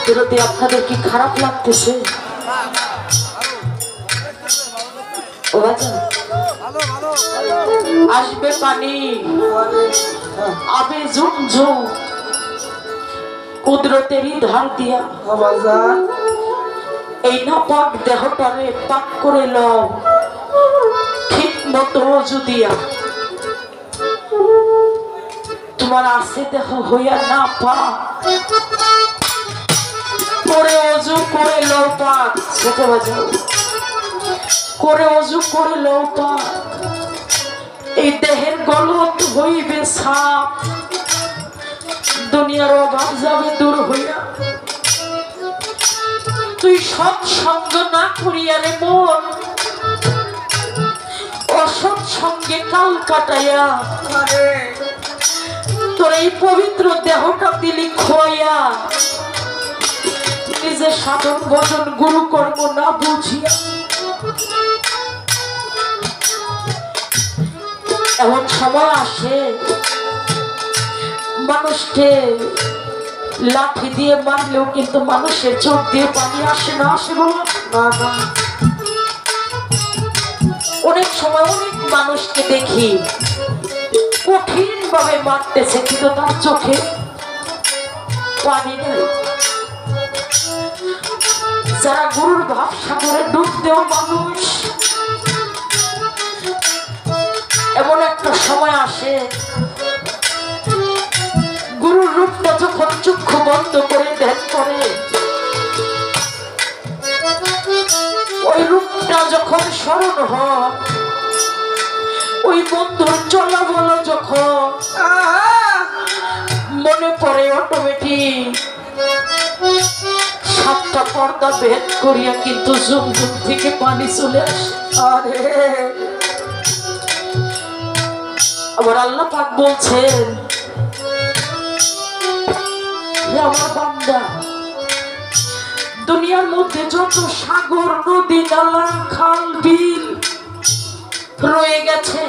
বেরোতে আপনাদের কি খারাপ লাগতেছে? আসবে পানি আবে ঝুমঝুম কুদরতেরই ধার দিয়া এই নাপাক দেহটারে পাক করে লও ঠিক মতো অজু দিয়া। তোমার আছে দেহ হইয়া না পাক করে অজু করে লও পাক, ছোট বাজাও করে অজু করে লও পাক। এই দেহের গলত হইবে সাপ, দুনিয়ার অভাব যাবে দূর হইয়া। তুই সৎসঙ্গ না করিয়া রে মন অসৎ সঙ্গে কাল কাটাইয়া তোর এই পবিত্র দেহটা দিলি খোয়া। নিজের সাধন ভজন গুরু কর্ম না বুঝিয়া এমন সময় আসে মানুষকে লাঠি দিয়ে মারলেও কিন্তু মানুষের চোখ দিয়ে পানি আসে না, আসে বলো না। অনেক সময় অনেক মানুষকে দেখি কঠিন ভাবে মারতেছে কিন্তু তার চোখে পানি নেই। যারা গুরুর ভাব সাগরে ডুব দেওয়া মানুষ, এমন একটা সময় আসে গুরুর রূপটা যখন চক্ষু বন্ধ করে ধ্যান করে, ওই রূপটা যখন স্মরণ হয়, ওই বন্ধুর চলা বলা যখন মনে পড়ে, অটোমেটিক সাতটা পর্দা ভেদ করিয়া কিন্তু ঝুমঝুম থেকে পানি চলে আসে। আরে আবার আল্লাহ পাক বলছেন, আমার বান্দা দুনিয়ার মধ্যে যত সাগর নদী নালা খাল বিল রয়ে গেছে,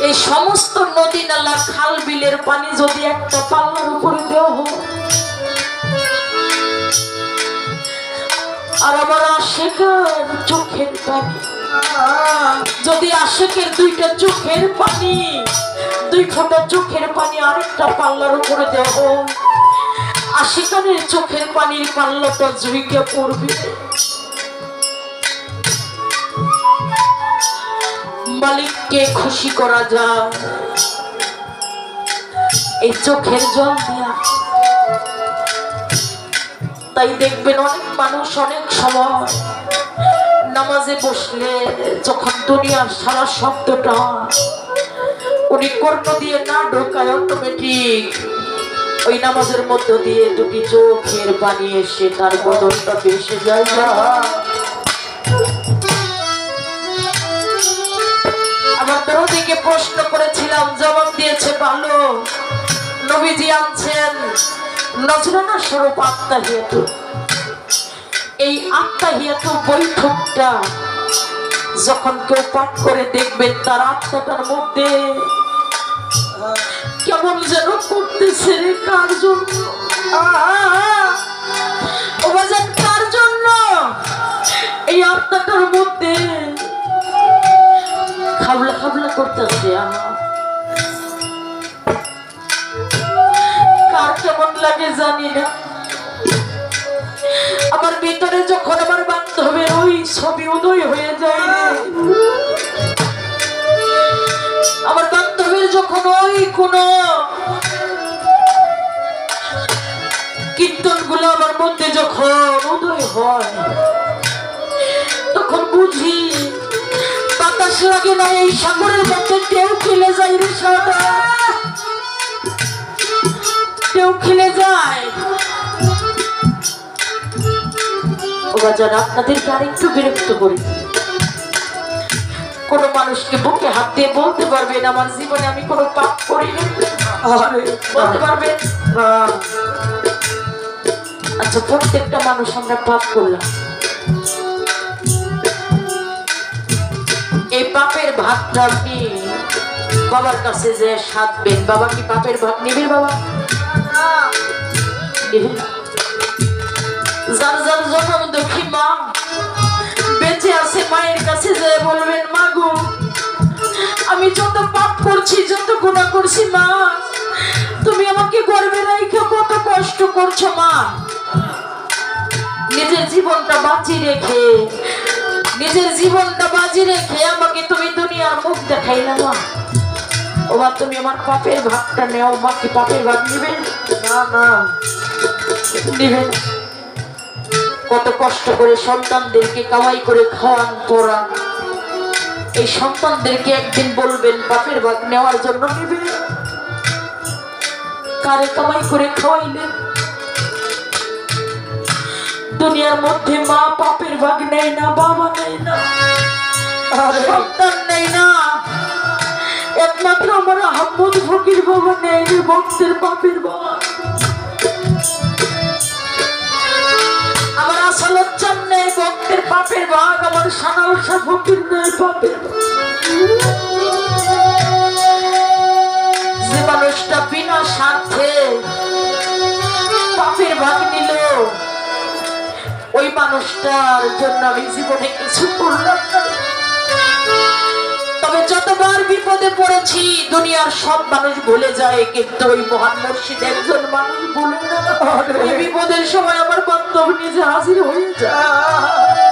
এই সমস্ত নদী নালা খাল বিলের পানি যদি একটা পাল্লার উপরে দেওয়া হোক, আর আমার আশেকের চোখের পানি যদি আশেকের দুইটা চোখের পানি, দুই ফোঁটা চোখের পানি আরেকটা পাল্লার উপরে দেব, আশিকানের চোখের পানির পাল্লাটা ঝুঁকে পড়বে। মালিককে খুশি করা যায় এই চোখের জল দিয়া। তাই দেখবেন অনেক মানুষ অনেক সময় নামাজে বসলে যখন দুনিয়ার সারা শব্দটা উনি কর্ণ দিয়ে না ঢোকায়, অটোমেটিক ওই নামাজের মধ্য দিয়ে দুটি চোখের পানি এসে তার বদলটা ভেসে যায়। আমার দরদিকে প্রশ্ন করেছিলাম, জবাব দিয়েছে ভালো। নবীজি আনছেন নজরানা স্বরূপ আত্মাহিয়াতু। এই আত্মাহিয়াতু বৈঠকটা যখন কেউ পাঠ করে দেখবেন, তার আত্মাটার মধ্যে কেমন যেন করতেছে রে, কার জন্য ও বাজার, কার জন্য এই আত্মাটার মধ্যে খাবলা খাবলা করতেছে। কার কেমন লাগে জানি না, আমার ভিতরে যখন আমার বান্ধবের ওই ছবি উদয় হয়ে যায়, আমার বান্ধবের যখন ওই কোন কীর্তন গুলো আমার মধ্যে যখন উদয় হয়, তখন বুঝি বাতাস লাগে না, এই সাগরের মধ্যে ঢেউ খেলে যায় রে, সাদা ঢেউ খেলে যায়। ও বাজার, আপনাদেরকে আরেকটু বিরক্ত করি, কোন মানুষকে বুকে হাত দিয়ে বলতে পারবেন আমার জীবনে আমি কোনো পাপ করিনি? বলতে পারবেন? আচ্ছা, প্রত্যেকটা মানুষ আমরা পাপ করলাম, এই পাপের ভাগটা আপনি বাবার কাছে যে সাধবেন, বাবা কি পাপের ভাগ নিবে? বাবা যার যার জন্ম দুঃখী মা বেঁচে আছে, মায়ের কাছে যে বলবেন, মা গো আমি যত পাপ করছি করছি, যত গুনাহ করছি মা, তুমি আমাকে গর্ভে রাখা কত কষ্ট করছো মা। নিজের জীবনটা বাঁচিয়ে রেখে আমাকে তুমি দুনিয়ার মুখ দেখাইলে মা। ও মা, তুমি আমার পাপের ভাগটা নেও মা। কি পাপের ভাগ নিবেন? না না, নিবেন। কত কষ্ট করে সন্তানদেরকে কামাই করে খাওয়ান পড়ান, এই সন্তানদেরকে একদিন বলবেন পাপের ভাগ নেওয়ার জন্য নিবেন? কারে কামাই করে খাওয়াইলেন? দুনিয়ার মধ্যে মা পাপের ভাগ নেই না, বাবা নেই না, সন্তান নেই না, একমাত্র আমার আহমদ ফকির বাবা নেই রে ভক্তের পাপের ভাগ। আমার আসলচ্চন নেই ভক্তের পাপের ভাগ, আমার সানাউসা ফকির নেই পাপের ভাগ। যে মানুষটা বিনা স্বার্থে পাপের ভাগ নিল, ওই মানুষটার জন্য আমি জীবনে কিছু করলাম না। তবে যতবার বিপদে পড়েছি দুনিয়ার সব মানুষ ভুলে যায়, কিন্তু ওই মহান মুর্শিদ একজন মানুষ ভুলে না। ওই বিপদের সময় আমার বান্ধব নিজে হাজির হয়ে যায়।